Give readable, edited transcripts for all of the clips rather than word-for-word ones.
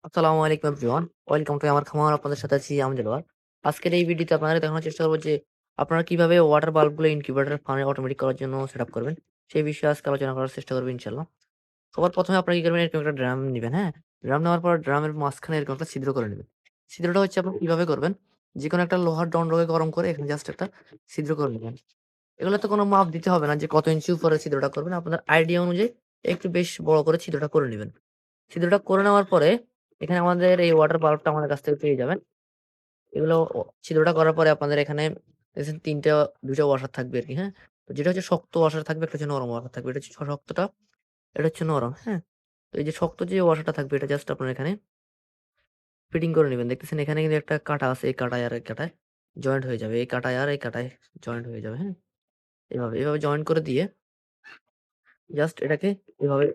আসসালামু আলাইকুম everyone. Welcome to আমার খামার। আপনাদের সাথে আছি আমি দেলোয়ার। আজকের এই ভিডিওতে আপনাদের দেখানোর চেষ্টা করব যে আপনারা কিভাবে ওয়াটার বাল্বগুলো ইনকিউবেটর ফার্মে অটোমেটিক করার জন্য সেটআপ করবেন। সেই বিষয়ে আজকে আলোচনা করার চেষ্টা করব ইনশাআল্লাহ। সবার ১ম এ আপনারা কি করবেন, এরকম একটা ড্রাম নিবেন, হ্যাঁ? ড্রাম নেওয়ার পর ড্রামের মাঝখানে এরকম একটা ছিদ্র করে নিবেন। ছিদ্রটা হচ্ছে আপনি কিভাবে করবেন? যেকোনো একটা লোহার দন্ডকে গরম করে এখানে জাস্ট একটা ছিদ্র করে নিবেন। এগুলোতে কোনো মাপ দিতে হবে না যে কত ইঞ্চি উপরে ছিদ্রটা করবেন। আপনার আইডিয়া অনুযায়ী একটু বেশ বড় করে ছিদ্রটা করে নিবেন। ছিদ্রটা করে নেওয়ার পরে এখানে আমাদের এই ওয়াটার বাল্বটা আমাদের কাছ থেকে পেয়ে যাবেন। এগুলো ছিদ্রটা করার পরে আপনাদের এখানে দেখছেন ৩ টা ২ টা ওয়াশার থাকবে আরকি, হ্যাঁ? তো যেটা হচ্ছে শক্ত ওয়াশার থাকবে, একটা হচ্ছে নরম ওয়াশার থাকবে। এটা হচ্ছে শক্তটা, এটা হচ্ছে নরম, হ্যাঁ? তো এই যে শক্ত যে ওয়াশারটা থাকবে এটা জাস্ট আপনার এখানে ফিটিং করে নিবেন। দেখতেছেন এখানে কিন্তু একটা কাঁটা আছে। এই কাঁটায় আর এই কাঁটায় জয়েন্ট হয়ে যাবে। এই কাঁটায় আর এই কাঁটায় জয়েন্ট হয়ে যাবে, হ্যাঁ? এভাবে জয়েন্ট করে দিয়ে জাস্ট এটাকে এভাবে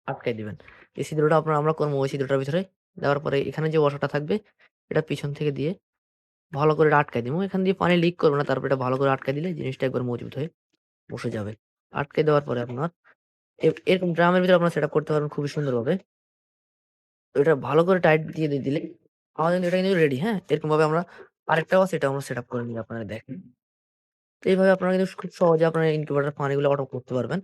আটকায় দিবেন। এই ছিদ্রটা আমরা করবো ওই ছিদ্রটার ভিতরে দেওয়ার পরে এখানে যে ওয়াশারটা থাকবে এটা পিছন থেকে দিয়ে ভালো করে এটা আটকায় দিবো। এখান দিয়ে পানি লিক করবে না। তারপর এটা ভালো করে আটকায় দিলে জিনিসটা একবার মজবুত হয়ে বসে যাবে। আটকে দেওয়ার পরে আপনার এরকম ড্রামের ভিতরে আপনারা সেটআপ করতে পারবেন খুবই সুন্দরভাবে। তো এটা ভালো করে টাইট দিয়ে দিলে আমাদের কিন্তু এটা কিন্তু রেডি, হ্যাঁ? এরকমভাবে আমরা আরেকটাও আছে, এটাও আমরা সেটআপ করে নিই আপনারা দেখেন। তো এইভাবে আপনারা কিন্তু খুব সহজে আপনার ইনকিউবেটর পানিগুলো অর্ডার করতে পারবেন।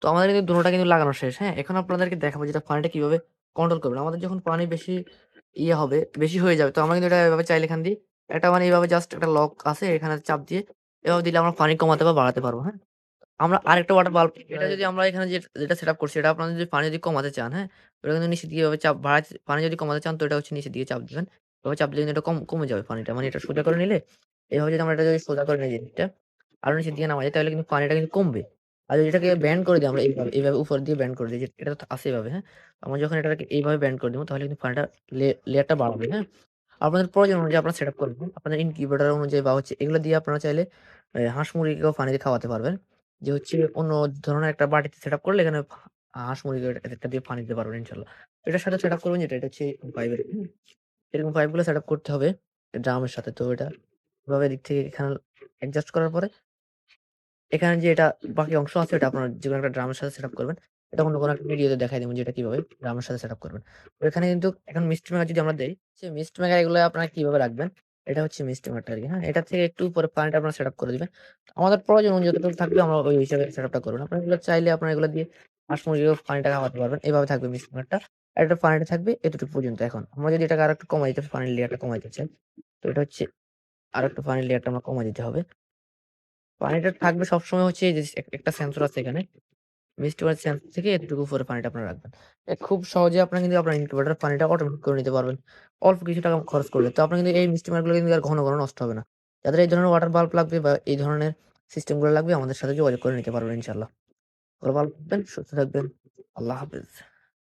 তো আমাদের কিন্তু দোনোটা কিন্তু লাগানো শেষ, হ্যাঁ? এখন আপনাদেরকে দেখাবো যে এটা পানিটা কিভাবে কন্ট্রোল করবেন। আমাদের যখন পানি বেশি হবে, বেশি হয়ে যাবে তো আমরা কিন্তু এটা এভাবে চাইলে এখান দিয়ে একটা মানে এভাবে জাস্ট একটা লক আছে এখানে চাপ দিয়ে এভাবে দিলে আমরা পানি কমাতে বা বাড়াতে পারবো, হ্যাঁ? আমরা আরেকটা ওয়াটার বাল্ব এটা যদি আমরা এখানে যেটা সেটআপ করছি এটা আপনারা যদি পানি যদি কমাতে চান, হ্যাঁ? ওটা কিন্তু নিচের দিকে এভাবে চাপ বাড়াতে পানি যদি কমাতে চান তো এটা হচ্ছে নিচের দিকে চাপ দিবেন। এভাবে চাপ দিলে কিন্তু এটা কমে যাবে পানিটা। মানে এটা সোজা করে নিলে এভাবে যদি আমরা এটা যদি সোজা করে নিই জিনিসটা আরো নিচের দিকে নামাই দেই তাহলে কিন্তু পানিটা কিন্তু কমবে। আর যদি এটাকে ব্যান্ড করে দিই আমরা এইভাবে উপর দিয়ে ব্যান্ড করে দিই যে এটা তো আছে এভাবে, হ্যাঁ? আমরা যখন এটাকে এইভাবে ব্যান্ড করে দিব তাহলে কিন্তু পানিটা লেয়ারটা বাড়াবে, হ্যাঁ? আপনাদের প্রয়োজন অনুযায়ী আপনারা সেটআপ করবেন। আপনাদের ইনকিউবেটর অনুযায়ী বা হচ্ছে এগুলো দিয়ে আপনারা চাইলে হাঁস মুরগিকেও পানি দিয়ে খাওয়াতে পারবেন। যে হচ্ছে অন্য ধরনের একটা বাটিতে সেটআপ করলে এখানে হাঁস মুরগি এটা দিয়ে পানি দিতে পারবেন ইনশাআল্লাহ। এটার সাথে সেটআপ করবেন যেটা এটা হচ্ছে পাইপের, হুম? এরকম পাইপগুলো সেটআপ করতে হবে ড্রামের সাথে। তো এটা এভাবে এদিক থেকে এখানে অ্যাডজাস্ট করার পরে এখানে যে এটা বাকি অংশ আছে এটা আপনার যেকোনো একটা ড্রামের সাথে সেটআপ করবেন। এটা অন্য কোনো একটা ভিডিওতে দেখাই দিবো যে এটা কিভাবে ড্রামের সাথে সেটআপ করবেন। তো এখানে কিন্তু এখন মিস্ট মেকার যদি আমরা দেই, সে মিস্ট মেকার এগুলো আপনারা কিভাবে রাখবেন? এটা হচ্ছে মিস্ট মেকারটা আরকি, হ্যাঁ? এটার থেকে একটু উপরে পানিটা আপনারা সেটআপ করে দিবেন। আমাদের প্রয়োজন অনুযায়ী যতটুকু থাকবে আমরা ওই হিসাবে সেটআপটা করবেন। আপনারা এগুলো চাইলে আপনারা এগুলো দিয়ে হাঁস মুরগিকেও পানিটা খাওয়াতে পারবেন। এভাবে থাকবে মিস্ট মেকারটা। আর এটার পানিটা থাকবে এতটুকু পর্যন্ত এখন। আমরা যদি এটাকে আরেকটু কমাই দিতে পানির লেয়ারটা কমাই দিতে চাই, তো এটা হচ্ছে আরেকটু পানির লেয়ারটা আমরা কমায় দিতে হবে। পানিটা থাকবে সবসময় হচ্ছে এই যে একটা সেন্সর আছে এখানে। মিস্ট ওয়াটার সেন্সর থেকে এতটুকু উপরে পানিটা আপনারা রাখবেন। খুব সহজে আপনারা কিন্তু আপনার ইনকিউবেটর পানিটা অটোমেটিক করে নিতে পারবেন। অল্প কিছু টাকা খরচ করলে। তো আপনার কিন্তু এই মিস্টেমার গুলো কিন্তু আর ঘন নষ্ট হবে না। যাদের এই ধরনের ওয়াটার বাল্ব লাগবে বা এই ধরনের সিস্টেম গুলো লাগবে আমাদের সাথে যোগাযোগ করে নিতে পারবেন ইনশাআল্লাহ। ভালো থাকবেন, সুস্থ থাকবেন। আল্লাহ হাফেজ।